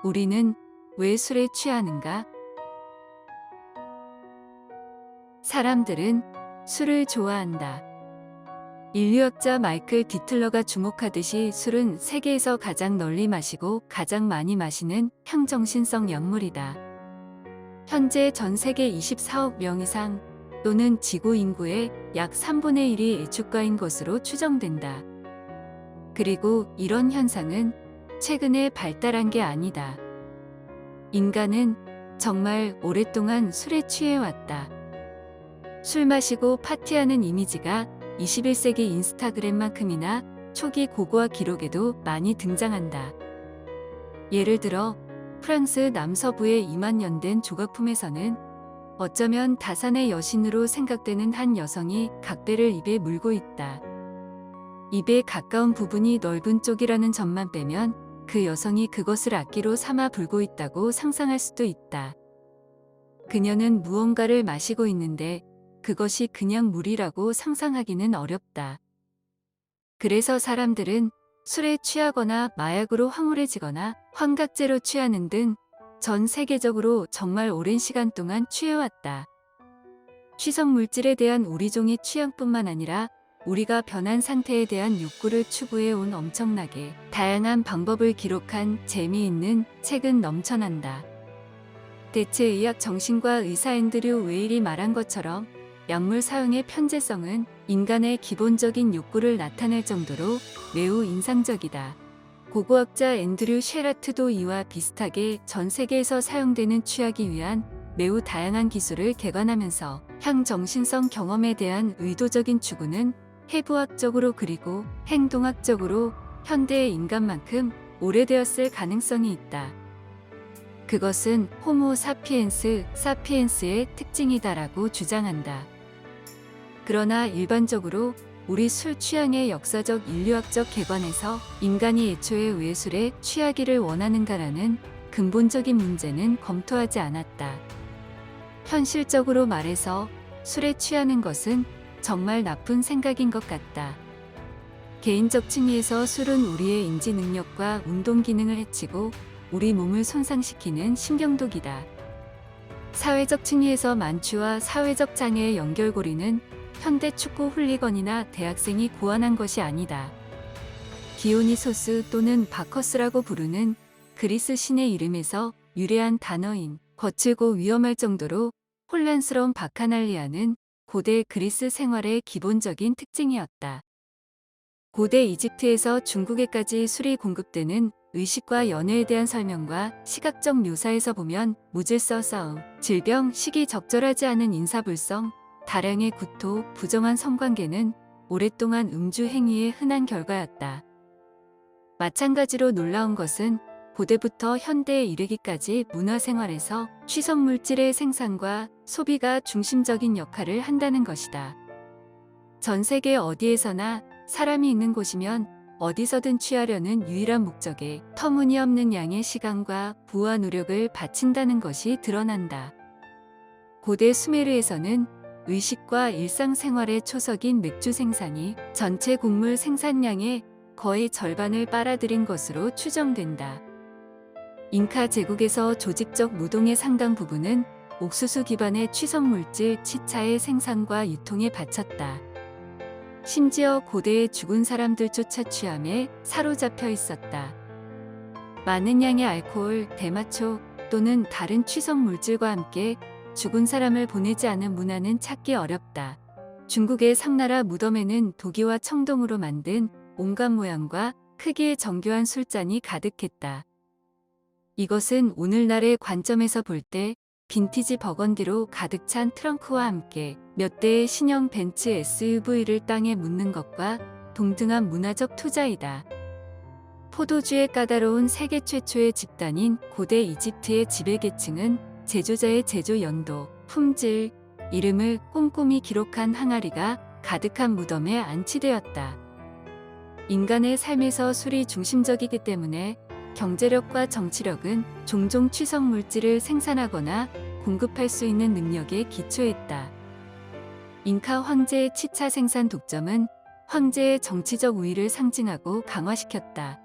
우리는 왜 술에 취하는가? 사람들은 술을 좋아한다. 인류학자 마이클 디틀러가 주목하듯이 술은 세계에서 가장 널리 마시고 가장 많이 마시는 향정신성 약물이다. 현재 전 세계 24억 명 이상 또는 지구 인구의 약 3분의 1이 일축가인 것으로 추정된다. 그리고 이런 현상은 최근에 발달한 게 아니다. 인간은 정말 오랫동안 술에 취해왔다. 술 마시고 파티하는 이미지가 21세기 인스타그램만큼이나 초기 고고화 기록에도 많이 등장한다. 예를 들어 프랑스 남서부의 2만 년 된 조각품에서는 어쩌면 다산의 여신으로 생각되는 한 여성이 각배를 입에 물고 있다. 입에 가까운 부분이 넓은 쪽이라는 점만 빼면 그 여성이 그것을 악기로 삼아 불고 있다고 상상할 수도 있다. 그녀는 무언가를 마시고 있는데 그것이 그냥 물이라고 상상하기는 어렵다. 그래서 사람들은 술에 취하거나 마약으로 황홀해지거나 환각제로 취하는 등 전 세계적으로 정말 오랜 시간 동안 취해왔다. 취성 물질에 대한 우리 종의 취향뿐만 아니라 우리가 변한 상태에 대한 욕구를 추구해온 엄청나게 다양한 방법을 기록한 재미있는 책은 넘쳐난다. 대체의학 정신과 의사 앤드류 웨일이 말한 것처럼 약물 사용의 편재성은 인간의 기본적인 욕구를 나타낼 정도로 매우 인상적이다. 고고학자 앤드류 셰라트도 이와 비슷하게 전 세계에서 사용되는 취하기 위한 매우 다양한 기술을 개관하면서 향정신성 경험에 대한 의도적인 추구는 해부학적으로 그리고 행동학적으로 현대의 인간만큼 오래되었을 가능성이 있다. 그것은 호모 사피엔스의 특징이다라고 주장한다. 그러나 일반적으로 우리 술 취향의 역사적 인류학적 개관에서 인간이 애초에 왜 술에 취하기를 원하는가라는 근본적인 문제는 검토하지 않았다. 현실적으로 말해서 술에 취하는 것은 정말 나쁜 생각인 것 같다. 개인적 층위에서 술은 우리의 인지 능력과 운동 기능을 해치고 우리 몸을 손상시키는 신경독이다. 사회적 층위에서 만취와 사회적 장애의 연결고리는 현대 축구 훌리건이나 대학생이 고안한 것이 아니다. 디오니소스 또는 바커스라고 부르는 그리스 신의 이름에서 유래한 단어인 거칠고 위험할 정도로 혼란스러운 바카날리아는 고대 그리스 생활의 기본적인 특징이었다. 고대 이집트에서 중국에까지 술이 공급되는 의식과 연애에 대한 설명과 시각적 묘사에서 보면 무질서 싸움, 질병, 시기 적절하지 않은 인사불성, 다량의 구토, 부정한 성관계는 오랫동안 음주 행위의 흔한 결과였다. 마찬가지로 놀라운 것은 고대부터 현대에 이르기까지 문화생활에서 취성물질의 생산과 소비가 중심적인 역할을 한다는 것이다. 전 세계 어디에서나 사람이 있는 곳이면 어디서든 취하려는 유일한 목적에 터무니없는 양의 시간과 부와 노력을 바친다는 것이 드러난다. 고대 수메르에서는 의식과 일상생활의 초석인 맥주 생산이 전체 곡물 생산량의 거의 절반을 빨아들인 것으로 추정된다. 잉카 제국에서 조직적 노동의 상당 부분은 옥수수 기반의 취성물질 치차의 생산과 유통에 바쳤다. 심지어 고대의 죽은 사람들조차 취함에 사로잡혀 있었다. 많은 양의 알코올, 대마초 또는 다른 취성물질과 함께 죽은 사람을 보내지 않은 문화는 찾기 어렵다. 중국의 상나라 무덤에는 도기와 청동으로 만든 온갖 모양과 크기의 정교한 술잔이 가득했다. 이것은 오늘날의 관점에서 볼 때 빈티지 버건디로 가득 찬 트렁크와 함께 몇 대의 신형 벤츠 SUV를 땅에 묻는 것과 동등한 문화적 투자이다. 포도주의 까다로운 세계 최초의 집단인 고대 이집트의 지배계층은 제조자의 제조 연도, 품질, 이름을 꼼꼼히 기록한 항아리가 가득한 무덤에 안치되었다. 인간의 삶에서 술이 중심적이기 때문에 경제력과 정치력은 종종 취성물질을 생산하거나 공급할 수 있는 능력에 기초했다. 잉카 황제의 치차 생산 독점은 황제의 정치적 우위를 상징하고 강화시켰다.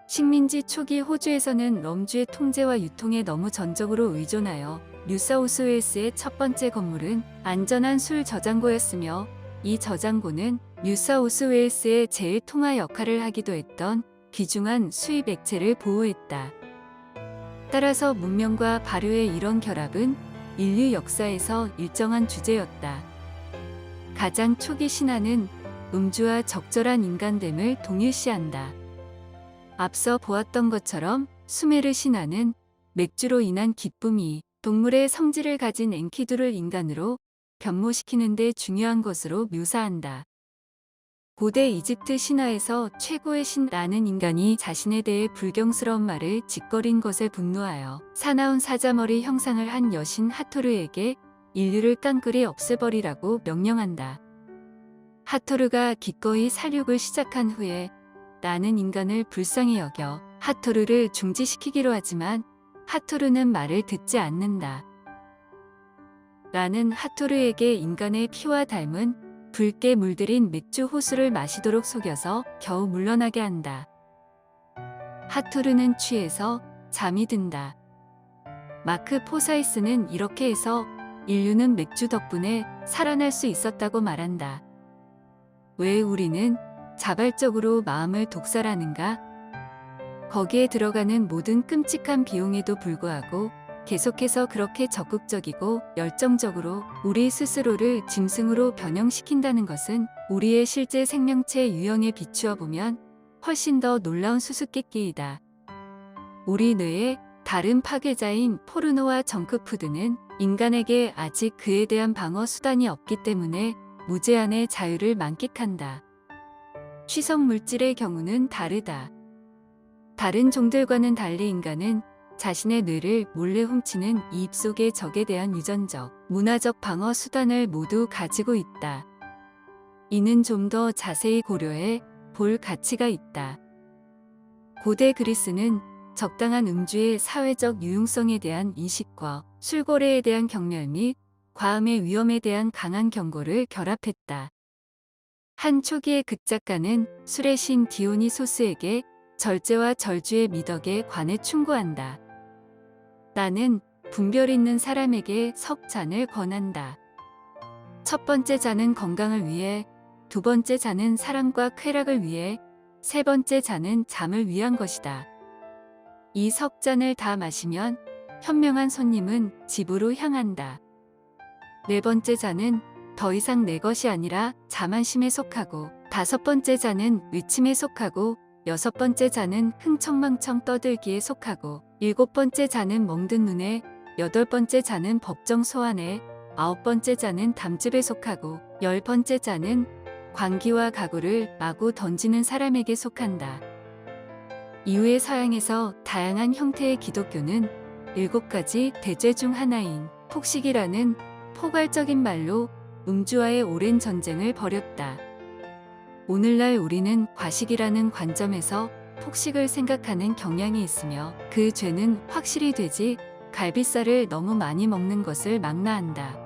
식민지 초기 호주에서는 럼주의 통제와 유통에 너무 전적으로 의존하여 뉴사우스웨일스의 첫 번째 건물은 안전한 술 저장고였으며 이 저장고는 뉴사우스웨일스의 제일 통화 역할을 하기도 했던 귀중한 수입 액체를 보호했다. 따라서 문명과 발효의 이런 결합은 인류 역사에서 일정한 주제였다. 가장 초기 신화는 음주와 적절한 인간됨을 동일시한다. 앞서 보았던 것처럼 수메르 신화는 맥주로 인한 기쁨이 동물의 성질을 가진 엔키두를 인간으로 변모시키는 데 중요한 것으로 묘사한다. 고대 이집트 신화에서 최고의 신라는 인간이 자신에 대해 불경스러운 말을 짓거린 것에 분노하여 사나운 사자머리 형상을 한 여신 하토르에게 인류를 깡그리 없애버리라고 명령한다. 하토르가 기꺼이 살육을 시작한 후에 라는 인간을 불쌍히 여겨 하토르를 중지시키기로 하지만 하토르는 말을 듣지 않는다. 라는 하토르에게 인간의 피와 닮은 붉게 물들인 맥주 호수를 마시도록 속여서 겨우 물러나게 한다. 하토르는 취해서 잠이 든다. 마크 포사이스는 이렇게 해서 인류는 맥주 덕분에 살아날 수 있었다고 말한다. 왜 우리는 자발적으로 마음을 독살하는가? 거기에 들어가는 모든 끔찍한 비용에도 불구하고 계속해서 그렇게 적극적이고 열정적으로 우리 스스로를 짐승으로 변형시킨다는 것은 우리의 실제 생명체 유형에 비추어 보면 훨씬 더 놀라운 수수께끼이다. 우리 뇌의 다른 파괴자인 포르노와 정크푸드는 인간에게 아직 그에 대한 방어 수단이 없기 때문에 무제한의 자유를 만끽한다. 취성 물질의 경우는 다르다. 다른 종들과는 달리 인간은 자신의 뇌를 몰래 훔치는 이 입속의 적에 대한 유전적, 문화적 방어 수단을 모두 가지고 있다. 이는 좀 더 자세히 고려해 볼 가치가 있다. 고대 그리스는 적당한 음주의 사회적 유용성에 대한 인식과 술고래에 대한 경멸 및 과음의 위험에 대한 강한 경고를 결합했다. 한 초기의 극작가는 술의 신 디오니소스에게 절제와 절주의 미덕에 관해 충고한다. 나는 분별 있는 사람에게 석 잔을 권한다. 첫 번째 잔은 건강을 위해, 두 번째 잔은 사랑과 쾌락을 위해, 세 번째 잔은 잠을 위한 것이다. 이 석 잔을 다 마시면 현명한 손님은 집으로 향한다. 네 번째 잔은 더 이상 내 것이 아니라 자만심에 속하고, 다섯 번째 잔은 위침에 속하고, 여섯 번째 잔은 흥청망청 떠들기에 속하고, 일곱 번째 잔은 멍든 눈에, 여덟 번째 잔은 법정 소환에, 아홉 번째 잔은 담즙에 속하고, 열 번째 잔은 광기와 가구를 마구 던지는 사람에게 속한다. 이후에 서양에서 다양한 형태의 기독교는 일곱 가지 대죄 중 하나인 폭식이라는 포괄적인 말로 음주와의 오랜 전쟁을 벌였다. 오늘날 우리는 과식이라는 관점에서 폭식을 생각하는 경향이 있으며 그 죄는 확실히 돼지 갈비살을 너무 많이 먹는 것을 망라한다.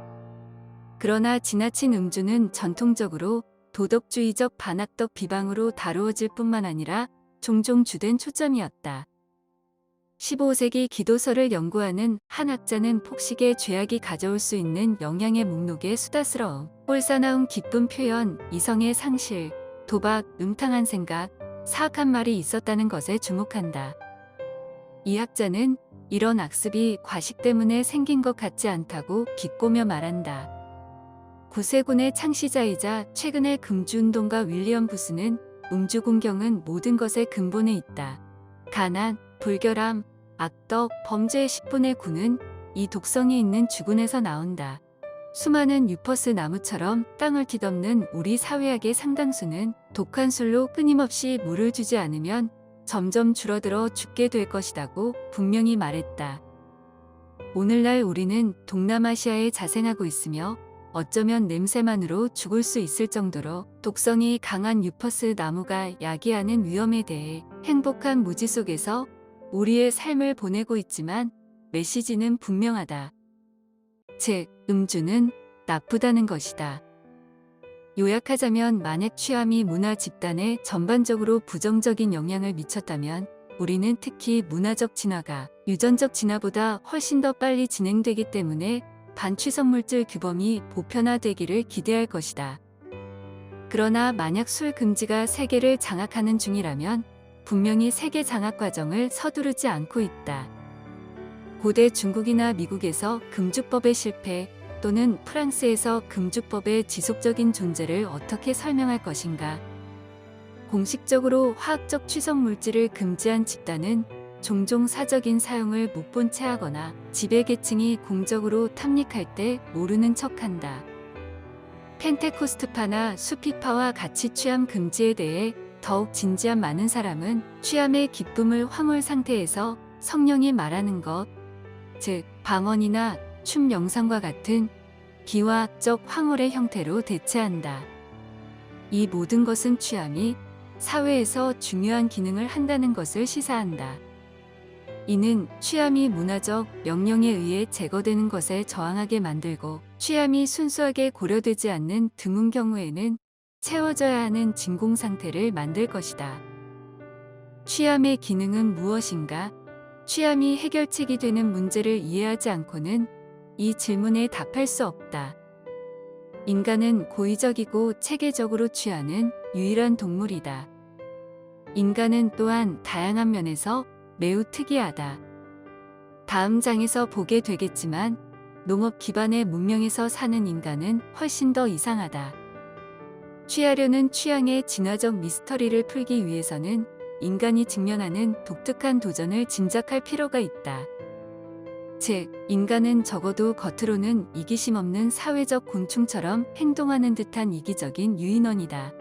그러나 지나친 음주는 전통적으로 도덕주의적 반악적 비방으로 다루어질 뿐만 아니라 종종 주된 초점이었다. 15세기 기도서를 연구하는 한 학자는 폭식의 죄악이 가져올 수 있는 영향의 목록에 수다스러움, 홀사나운 기쁨 표현, 이성의 상실, 도박, 음탕한 생각, 사악한 말이 있었다는 것에 주목한다. 이 학자는 이런 악습이 과식 때문에 생긴 것 같지 않다고 비꼬며 말한다. 구세군의 창시자이자 최근의 금주운동가 윌리엄 부스는 음주 공경은 모든 것의 근본에 있다. 가난, 불결함, 악덕, 범죄의 10분의 9는 이 독성이 있는 주군에서 나온다. 수많은 유퍼스 나무처럼 땅을 뒤덮는 우리 사회학의 상당수는 독한 술로 끊임없이 물을 주지 않으면 점점 줄어들어 죽게 될 것이라고 분명히 말했다. 오늘날 우리는 동남아시아에 자생하고 있으며 어쩌면 냄새만으로 죽을 수 있을 정도로 독성이 강한 유퍼스 나무가 야기하는 위험에 대해 행복한 무지 속에서 우리의 삶을 보내고 있지만 메시지는 분명하다. 즉, 음주는 나쁘다는 것이다. 요약하자면 만약 취함이 문화 집단에 전반적으로 부정적인 영향을 미쳤다면 우리는 특히 문화적 진화가 유전적 진화보다 훨씬 더 빨리 진행되기 때문에 반취성물질 규범이 보편화되기를 기대할 것이다. 그러나 만약 술 금지가 세계를 장악하는 중이라면 분명히 세계 장악 과정을 서두르지 않고 있다. 고대 중국이나 미국에서 금주법의 실패 또는 프랑스에서 금주법의 지속적인 존재를 어떻게 설명할 것인가? 공식적으로 화학적 취성 물질을 금지한 집단은 종종 사적인 사용을 못 본 채 하거나 지배계층이 공적으로 탐닉할 때 모르는 척한다. 펜테코스트파나 수피파와 같이 취함 금지에 대해 더욱 진지한 많은 사람은 취함의 기쁨을 황홀 상태에서 성령이 말하는 것, 즉 방언이나 춤 영상과 같은 비화학적 황홀의 형태로 대체한다. 이 모든 것은 취함이 사회에서 중요한 기능을 한다는 것을 시사한다. 이는 취함이 문화적 명령에 의해 제거되는 것에 저항하게 만들고 취함이 순수하게 고려되지 않는 드문 경우에는 채워져야 하는 진공 상태를 만들 것이다. 취함의 기능은 무엇인가? 취함이 해결책이 되는 문제를 이해하지 않고는 이 질문에 답할 수 없다. 인간은 고의적이고 체계적으로 취하는 유일한 동물이다. 인간은 또한 다양한 면에서 매우 특이하다. 다음 장에서 보게 되겠지만 농업 기반의 문명에서 사는 인간은 훨씬 더 이상하다. 취하려는 취향의 진화적 미스터리를 풀기 위해서는 인간이 직면하는 독특한 도전을 짐작할 필요가 있다. 즉, 인간은 적어도 겉으로는 이기심 없는 사회적 곤충처럼 행동하는 듯한 이기적인 유인원이다.